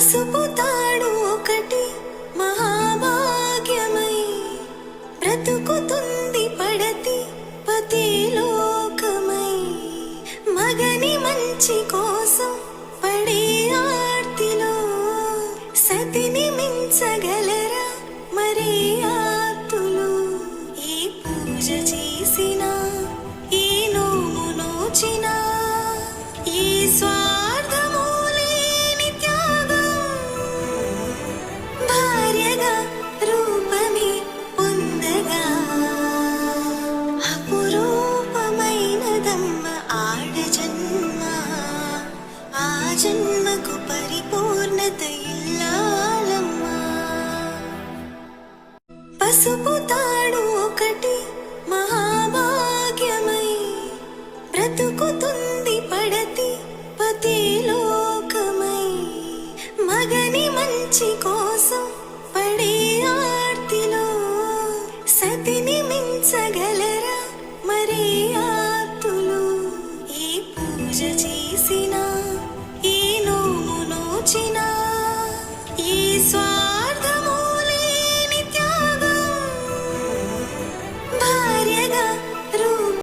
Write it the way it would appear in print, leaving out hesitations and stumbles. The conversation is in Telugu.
పసుపు తాడు ఒకటి మహాభాగ్యమై బ్రతుకుతుంది పడతి పతిలోకమై. మగని మంచి కోసం పడే ఆర్తిలో సతిని మించగలరా మరి ఆర్తులు. ఈ పూజ చేసినా ఈ నోము నోచినా ఈ స్వార్థము లేని త్యాగం భార్యగా రూపమే పొందగా అపురూపమైనదమ్మ ఆడ జన్మ. ఆ జన్మకు పరిపూర్ణత ఇల్లాలమ్మ. పసుపు తాడు ఒకటి మహాభాగ్యమై బ్రతుకుతుంది పడతి పతిలోకమై. మగని మంచి కోసం పడే ఆర్తిలో సతిని మించగలరా మరి